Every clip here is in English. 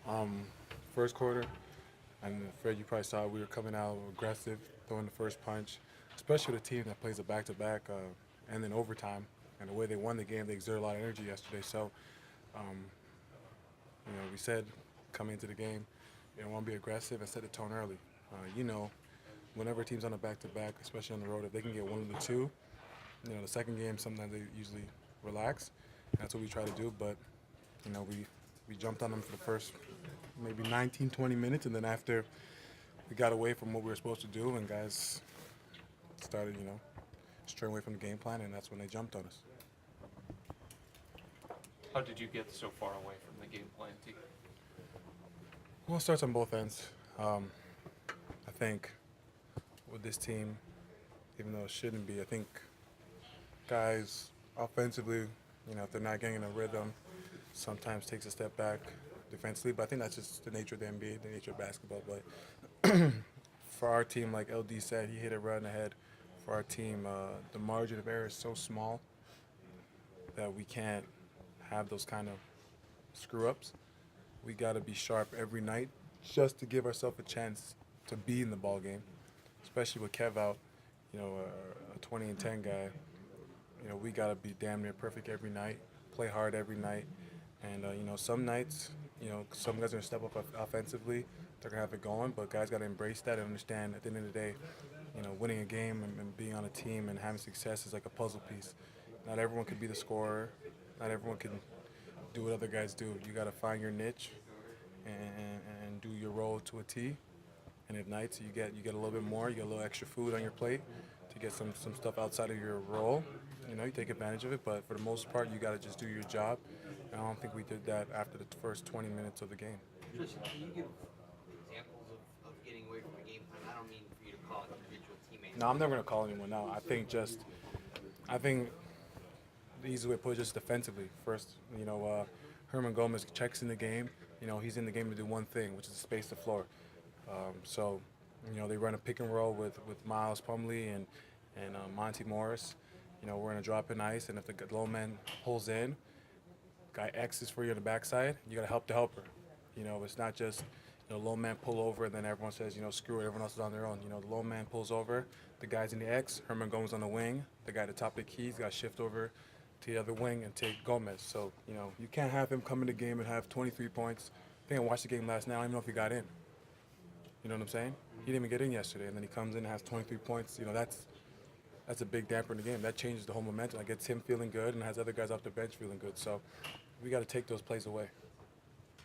Um, First quarter, and Fred, you probably saw we were coming out aggressive, throwing the first punch, especially with a team that plays a back-to-back and then overtime. And the way they won the game, they exerted a lot of energy yesterday. So, um, we said coming into the game, want to be aggressive and set the tone early. Whenever a team's on a back-to-back, especially on the road, if they can get one of the two, the second game sometimes they usually relax. That's what we try to do. But we jumped on them for the first maybe 19, 20 minutes, and then after we got away from what we were supposed to do, and guys started, straying away from the game plan, and that's when they jumped on us. How did you get so far away from the game plan, T? Well, it starts on both ends. I think with this team, even though it shouldn't be, I think guys offensively, if they're not getting in a rhythm, sometimes takes a step back defensively. But I think that's just the nature of the NBA, the nature of basketball. But for our team, like LD said, he hit it right in the head. For our team, the margin of error is so small that we can't have those kind of screw ups. We got to be sharp every night just to give ourselves a chance to be in the ball game, especially with Kev out, a 20 and 10 guy. We got to be damn near perfect every night, play hard every night. And, some nights, some guys are going to step up offensively. They're going to have it going, but guys got to embrace that and understand at the end of the day, winning a game and being on a team and having success is like a puzzle piece. Not everyone can be the scorer. Not everyone can do what other guys do. You got to find your niche and do your role to a T. And at nights you get a little bit more. You get a little extra food on your plate to get some stuff outside of your role. You take advantage of it, but for the most part, you got to just do your job. And I don't think we did that after the first 20 minutes of the game. Tristan, can you give examples of getting away from the game plan? I don't mean for you to call individual teammates. No, I'm never gonna call anyone out. I think the easiest way to put it is just defensively. First, Herman Gomez checks in the game. He's in the game to do one thing, which is to space the floor. They run a pick and roll with Miles Plumlee and Monty Morris. We're gonna drop in ice, and if the low man pulls in, guy X is for you on the backside. You gotta help the helper. It's not just low man pull over, and then everyone says screw it, everyone else is on their own. The low man pulls over, the guy's in the X, Herman Gomez on the wing, the guy at the top of the keys got to shift over to the other wing and take Gomez. So you can't have him come in the game and have 23 points. I think I watched the game last night. I don't even know if he got in. You know what I'm saying? He didn't even get in yesterday, and then he comes in and has 23 points. That's a big damper in the game. That changes the whole momentum. It gets him feeling good and has other guys off the bench feeling good. So we got to take those plays away.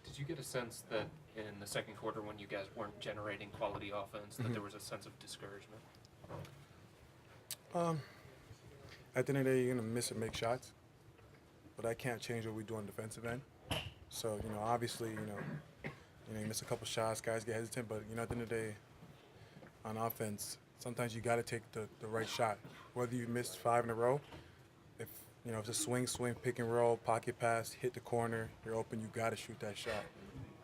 Did you get a sense that in the second quarter, when you guys weren't generating quality offense, that there was a sense of discouragement? At the end of the day, you're going to miss and make shots, but I can't change what we do on the defensive end. So, obviously, you miss a couple shots, guys get hesitant, but, at the end of the day, on offense, sometimes you got to take the right shot. Whether you miss 5 in a row, if it's a swing, pick and roll, pocket pass, hit the corner, you're open, you got to shoot that shot.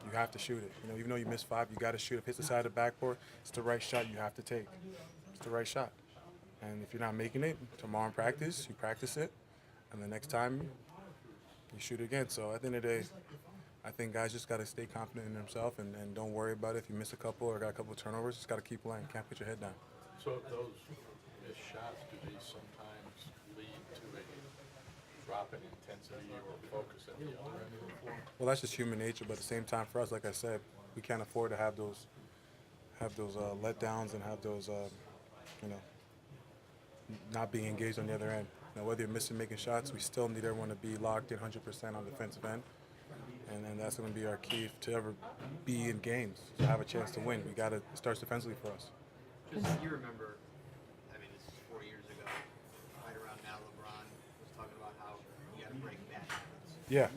You have to shoot it. Even though you miss 5, you got to shoot. If it's the side of the backboard, it's the right shot you have to take. It's the right shot. And if you're not making it, tomorrow in practice, you practice it, and the next time, you shoot again. So at the end of the day, I think guys just got to stay confident in themselves and don't worry about it. If you miss a couple or got a couple of turnovers, just got to keep playing. Can't put your head down. So those missed shots, do they sometimes lead to a drop in intensity or focus at the other end of the floor? Well, that's just human nature, but at the same time, for us, like I said, we can't afford to have those letdowns and have those, not being engaged on the other end. Whether you're missing making shots, we still need everyone to be locked in 100% on the defensive end. And that's going to be our key to ever be in games, to have a chance to win. We got to start defensively for us. Just you remember, this is 4 years ago, right around now, LeBron was talking about how you got to break bad habits. Yeah.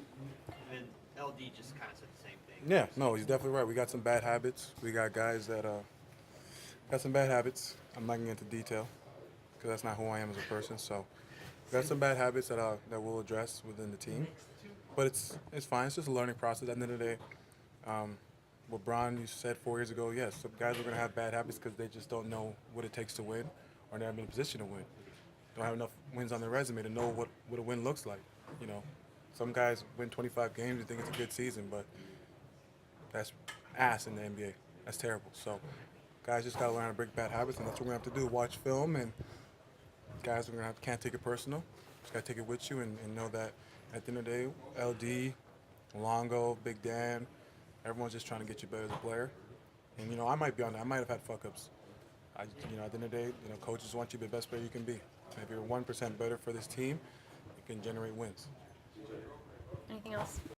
And then LD just kind of said the same thing. Yeah, no, he's definitely right. We got some bad habits. We got guys that got some bad habits. I'm not going to get into detail because that's not who I am as a person. So we got some bad habits that we'll address within the team. But it's fine. It's just a learning process. At the end of the day, what Bron you said 4 years ago, yes, some guys are going to have bad habits because they just don't know what it takes to win or they're not in a position to win. Don't have enough wins on their resume to know what a win looks like. Some guys win 25 games and think it's a good season, but that's ass in the NBA. That's terrible. So guys just gotta learn how to break bad habits, and that's what we're gonna have to do. Watch film, and guys are gonna can't take it personal. Just gotta take it with you, and know that at the end of the day, LD, Longo, Big Dan, everyone's just trying to get you better as a player. And I might be on that. I might have had fuck ups. At the end of the day, coaches want you to be the best player you can be. And if you're 1% better for this team, you can generate wins. Anything else?